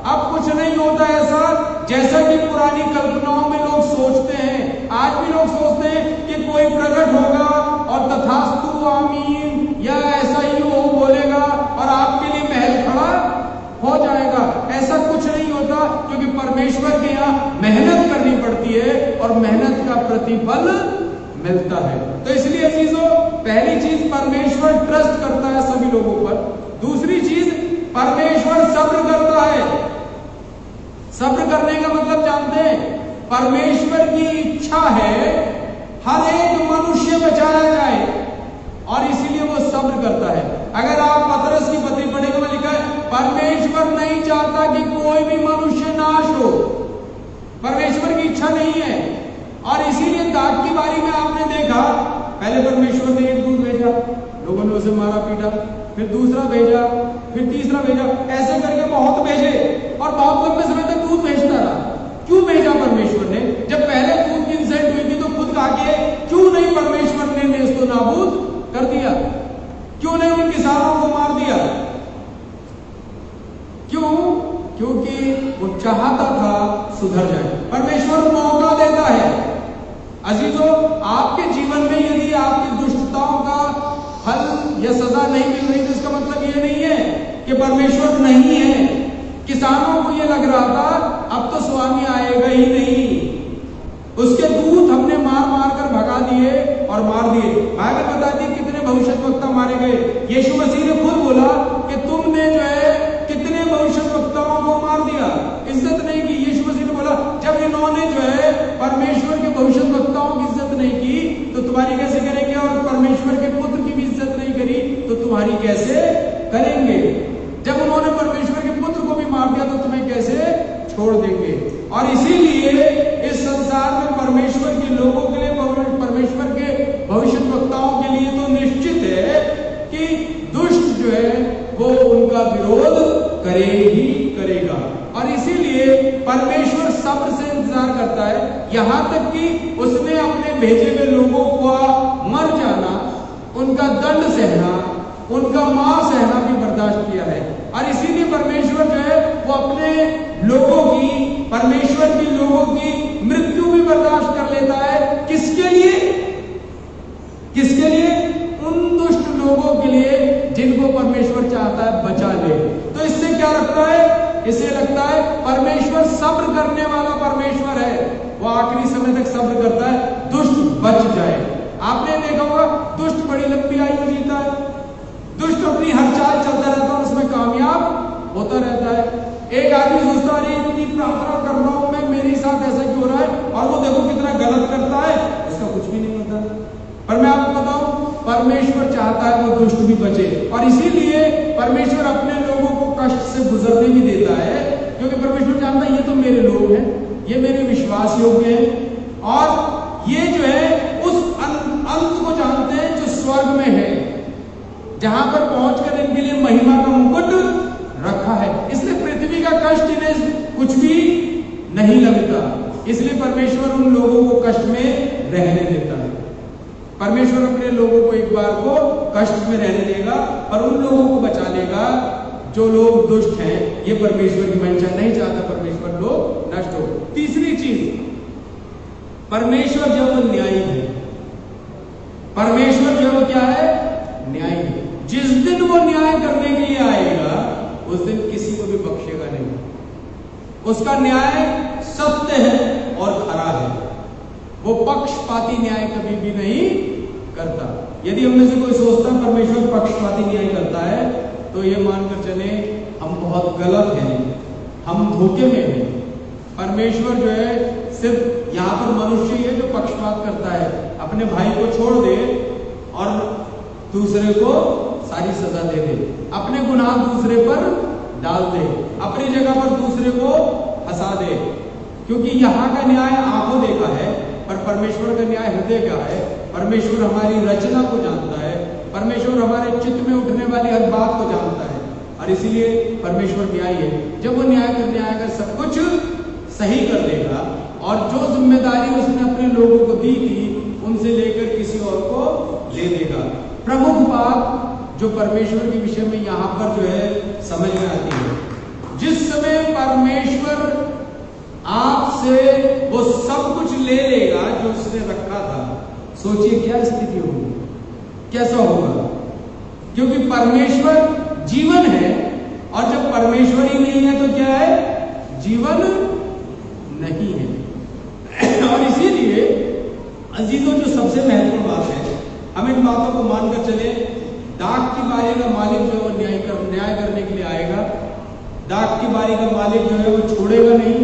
अब कुछ नहीं होता ऐसा जैसा कि पुरानी कल्पनाओं में लोग सोचते हैं। आज भी लोग सोचते हैं कि कोई प्रकट होगा और तथास्तु आमीन या ऐसा ही हो बोलेगा और आपके लिए महल खड़ा हो जाएगा। ऐसा कुछ नहीं होता, क्योंकि परमेश्वर के यहाँ मेहनत करनी पड़ती है और मेहनत का प्रतिफल मिलता है। तो इसलिए अजीजों, पहली चीज परमेश्वर ट्रस्ट करता है सभी लोगों पर। दूसरी चीज, परमेश्वर सब्र करता है। सब्र करने का मतलब जानते हैं, परमेश्वर की इच्छा है हर एक मनुष्य बचाया जाए और इसीलिए वो सब्र करता है। अगर आप पतरस की पत्री पढ़ेंगे, में लिखा है परमेश्वर नहीं चाहता कि कोई भी मनुष्य नाश हो, परमेश्वर की इच्छा नहीं है। और इसीलिए दाग की बारी में आपने देखा, पहले परमेश्वर ने एक दूत भेजा, लोगों ने उसे मारा पीटा, फिर दूसरा भेजा, फिर तीसरा भेजा, ऐसे करके बहुत भेजे और बहुत लंबे समय तक दूत भेजता रहा। क्यों भेजा परमेश्वर ने? जब पहले दूत की इंसल्ट हुई थी तो खुद कहा कि क्यों नहीं परमेश्वर ने इसको नाबूद कर दिया, क्यों नहीं उन किसानों को मार दिया? क्यों? क्योंकि वो चाहता था सुधर जाए। परमेश्वर मौका देता है। अजीजों, आपके जीवन में यदि आपकी दुष्टताओं का फल या सजा नहीं मिल रही तो इसका मतलब ये नहीं है कि परमेश्वर नहीं है। किसानों को ये लग रहा था अब तो स्वामी आएगा ही नहीं, उसके दूत हमने मार मार कर भगा दिए और मार दिए। बाइबल बताती है कितने भविष्यद्वक्ता मारे गए। यीशु मसीह ने खुद बोला कि तुमने जो है कितने भविष्यद्वक्ताओं को मार दिया, इज्जत नहीं की। यीशु मसीह ने बोला जब इन्होंने जो है परमेश्वर के भविष्यद्वक्ताओं की इज्जत नहीं की तो तुम्हारी कैसे करेंगे, और परमेश्वर के पुत्र की भी इज्जत नहीं करी तो तुम्हारी कैसे करेंगे। जब उन्होंने परमेश्वर के पुत्र को भी मार दिया तो तुम्हें कैसे छोड़ देंगे। और इसीलिए इस संसार में परमेश्वर के लोगों के लिए, परमेश्वर के भविष्यद्वक्ताओं के लिए तो निश्चित है कि दुष्ट जो है वो उनका विरोध करेगी करेगा। और इसीलिए परमेश्वर सब्र से इंतजार करता है, यहां तक कि उसने अपने भेजे हुए लोगों को मर जाना, उनका दंड सहना, उनका मार सहना भी बर्दाश्त किया है। और इसीलिए परमेश्वर जो है वो अपने लोगों की, परमेश्वर के लोगों की मृत्यु भी बर्दाश्त कर लेता है। किसके लिए? किसके लिए? उन दुष्ट लोगों के लिए जिनको परमेश्वर चाहता है बचा ले। तो इससे क्या लगता है? इसे लगता है परमेश्वर सब्र करने वाला परमेश्वर है, वो आखिरी समय तक सब्र करता है, दुष्ट बच जाए। आपने देखा होगा दुष्ट बड़ी लंबी आयु जीता है, दुष्ट अपनी हर चाल चलता रहता है और उसमें कामयाब होता रहता है। एक आदमी सोचता है इतनी प्रार्थना कर रहा हूं मैं, मेरे साथ ऐसा क्यों हो रहा है, और वो देखो कितना गलत करता है, इसका कुछ भी नहीं होता। पर मैं आपको बताऊं, परमेश्वर चाहता है वो दुष्ट भी बचे, और इसीलिए परमेश्वर अपने लोगों को कष्ट से गुजरने भी देता है, क्योंकि परमेश्वर जानता है ये तो मेरे लोग हैं, ये मेरे विश्वास योग्य हैं, और ये जो है उस अंत को जानते हैं जो स्वर्ग में है, जहां पर पहुंचकर इनके लिए महिमा का मुकुट रखा है। इसलिए पृथ्वी का कष्ट इन्हें कुछ भी नहीं लगता, इसलिए परमेश्वर उन लोगों को कष्ट में रहने देता है। परमेश्वर अपने लोगों को एक बार को कष्ट में रहने देगा और उन लोगों को बचा लेगा जो लोग दुष्ट हैं। ये परमेश्वर की मंशा नहीं चाहता परमेश्वर लोग नष्ट हो। तीसरी चीज, परमेश्वर जो वो न्यायी है। परमेश्वर जो वो क्या है? न्यायी है। जिस दिन वो न्याय करने के लिए आएगा उस दिन किसी को भी बख्शेगा नहीं। उसका न्याय सत्य है और खरा है, वो पक्षपाती न्याय कभी भी नहीं करता। यदि हम में से कोई सोचता है परमेश्वर पक्षपाती न्याय करता है तो ये मानकर चले हम बहुत गलत हैं, हम धोखे में हैं। परमेश्वर जो है सिर्फ यहाँ पर मनुष्य ही है जो पक्षपात करता है, अपने भाई को छोड़ दे और दूसरे को सारी सजा दे दे, अपने गुनाह दूसरे पर डाल दे, अपनी जगह पर दूसरे को हंसा दे। क्योंकि यहाँ का न्याय आंखों देखा है, पर परमेश्वर का न्याय हृदय का है। परमेश्वर हमारी रचना को जानता है, परमेश्वर हमारे चित्त में उठने वाली हर बात को जानता है, और इसीलिए परमेश्वर न्याय है। जब वो न्याय करने आएगा सब कुछ सही कर देगा, और जो जिम्मेदारी उसने अपने लोगों को दी थी उनसे लेकर किसी और को ले देगा। प्रमुख बात जो परमेश्वर के विषय में यहाँ पर जो है समझ में आती है, जिस समय परमेश्वर आपसे वो सब कुछ ले लेगा जो उसने रखा था, सोचिए क्या स्थिति होगी, कैसा होगा। क्योंकि परमेश्वर जीवन है, और जब परमेश्वर ही नहीं है तो क्या है? जीवन नहीं है। और इसीलिए अजीजों, जो सबसे महत्वपूर्ण बात है, हम इन बातों को मानकर चले, डाक की बारी का मालिक जो है न्याय करने के लिए आएगा। डाक की बारी का मालिक जो है वो छोड़ेगा नहीं,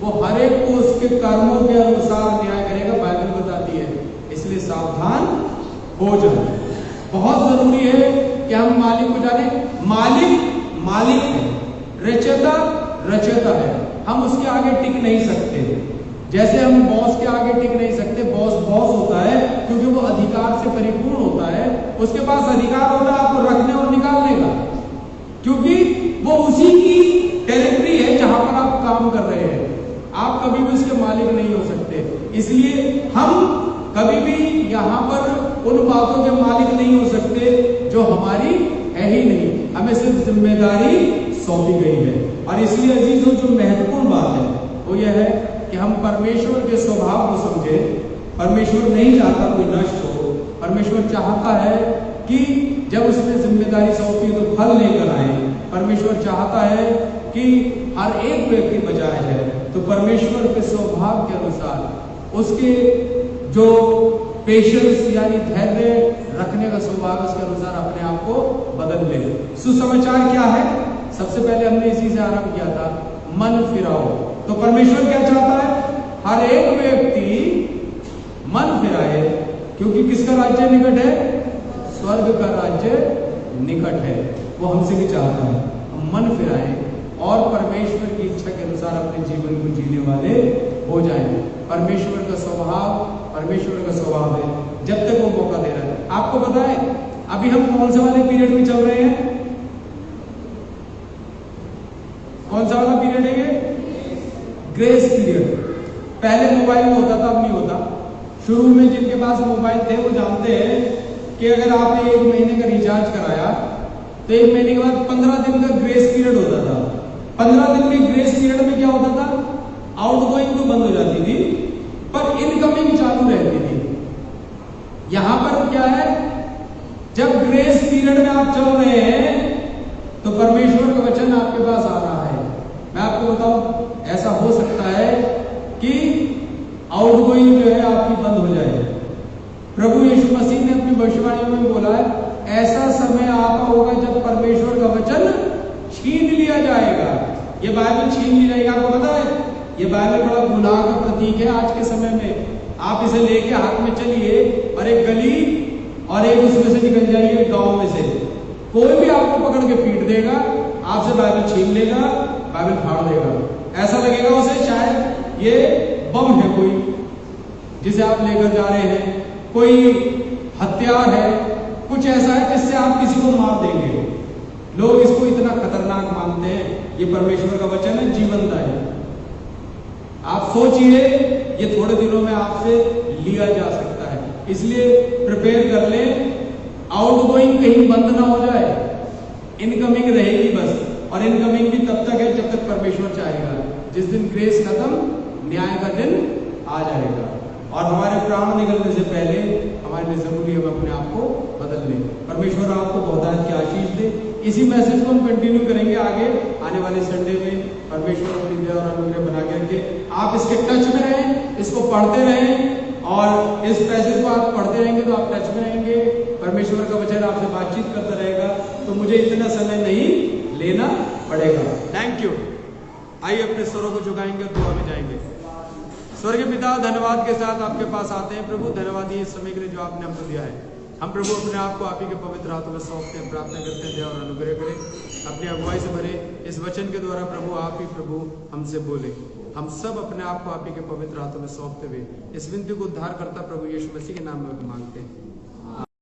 वो हर एक को उसके कर्मों के अनुसार न्याय करेगा, बाइबल बताती है। इसलिए सावधान हो जाए। बहुत जरूरी है कि हम मालिक को जाने। मालिक है, रचयिता रचयिता है। हम उसके आगे टिक नहीं सकते, जैसे हम बॉस के आगे टिक नहीं सकते। बॉस होता है क्योंकि वो अधिकार से परिपूर्ण होता है, उसके पास अधिकार होता है आपको रखने और निकालने का, क्योंकि वो उसी की टेरिटरी है जहां पर आप काम कर रहे हैं। आप कभी भी उसके मालिक नहीं हो सकते। इसलिए हम कभी भी यहां पर उन बातों के मालिक नहीं हो सकते जो हमारी है ही नहीं। हमें सिर्फ जिम्मेदारी सौंपी गई है। और इसलिए अजीजों, जो महत्वपूर्ण बात है वो यह है कि हम परमेश्वर के स्वभाव को समझे। परमेश्वर नहीं चाहता कोई नष्ट हो। परमेश्वर चाहता है कि जब उसने जिम्मेदारी सौंपी तो फल लेकर आए। परमेश्वर चाहता है कि हर एक व्यक्ति बचाया जाए। तो परमेश्वर के स्वभाव के अनुसार उसके जो पेशेंस यानी धैर्य रखने का स्वभाव, उसके अनुसार अपने आप को बदल ले। सुसमाचार क्या है? सबसे पहले हमने इसी से आरंभ किया था, मन फिराओ। तो परमेश्वर क्या चाहता है? हर एक व्यक्ति मन फिराए, क्योंकि किसका राज्य निकट है? स्वर्ग का राज्य निकट है। वो हमसे भी चाहता है हम मन फिराएं और परमेश्वर की इच्छा के अनुसार अपने जीवन को जीने वाले हो जाएं। परमेश्वर का स्वभाव है, जब तक वो मौका दे रहा है। आपको पता है अभी हम कौन से वाले पीरियड में चल रहे हैं? कौन सा वाला पीरियड है ये? Grace period. पहले मोबाइल में होता था, अब नहीं होता। शुरू में जिनके पास मोबाइल थे वो जानते हैं कि अगर आपने 1 महीने का रिचार्ज कराया तो 1 महीने के बाद 15 दिन का ग्रेस पीरियड होता था। 15 दिन के ग्रेस पीरियड में क्या होता था? आउटगोइंग तो बंद हो जाती थी पर इनकमिंग चालू रहती थी। यहां पर क्या है? जब ग्रेस पीरियड में आप चल रहे हैं तो परमेश्वर का वचन आपके पास आ रहा है। मैं आपको बताऊं, ऐसा हो सकता है कि आउटगोइंग जो है आपकी बंद हो जाए। प्रभु यीशु मसीह ने अपनी भविष्यवाणी में बोला है, ऐसा समय आता होगा जब परमेश्वर का वचन छीन लिया जाएगा। ये बाइबल छीन ली जाएगी। आपको पता है ये बाइबल बड़ा गुनाह का प्रतीक है आज के समय में। आप इसे लेके हाथ में चलिए और एक गली और एक उसमें से निकल जाइए गांव में से, कोई भी आपको पकड़ के पीट देगा, आपसे बाइबल छीन लेगा, बाइबल फाड़ देगा। ऐसा लगेगा उसे शायद ये बम है कोई जिसे आप लेकर जा रहे हैं, कोई हथियार है, कुछ ऐसा है जिससे आप किसी को मार देंगे। लोग इसको इतना खतरनाक मानते हैं। ये परमेश्वर का वचन है, जीवंत है। आप सोचिए ये थोड़े दिनों में आपसे लिया जा सकता है। इसलिए प्रिपेयर कर ले, आउटगोइंग कहीं बंद ना हो जाए, इनकमिंग रहेगी बस। और इनकमिंग भी तब तक है जब तक परमेश्वर चाहेगा। जिस दिन ग्रेस खत्म, न्याय का दिन आ जाएगा। और हमारे प्राण निकलने से पहले हमारे लिए जरूरी है हम अपने आप को बदल लें। परमेश्वर आपको बहुतायत की आशीष दे। इसी मैसेज को हम कंटिन्यू करेंगे आगे आने वाले संडे में। परमेश्वर अपनी दया और अनुग्रह बना के रखे। आप इसके टच में रहें, इसको पढ़ते रहें, और इस पैसेज को आप पढ़ते रहेंगे तो आप टच में रहेंगे। परमेश्वर का वचन आपसे बातचीत करता रहेगा, तो मुझे इतना समय नहीं लेना पड़ेगा। Thank you. आइए अपने स्वरों को झुकाएंगे और दुआ में जाएंगे। स्वर्गीय पिता, धन्यवाद के साथ आपके पास आते हैं प्रभु। धन्यवाद ये समय के लिए जो आपने हमको दिया है। हम प्रभु अपने आप को आप ही के पवित्र हाथों में सौंपते हैं, प्रार्थना करते हैं दया और अनुग्रह करें, अपनी अगुवाई से भरे। इस वचन के द्वारा प्रभु आप ही प्रभु हमसे बोले। हम सब अपने आप को आप ही के पवित्र हाथों में सौंपते हुए इस विनती को उद्धार करता प्रभु यीशु मसीह के नाम में मांगते हैं।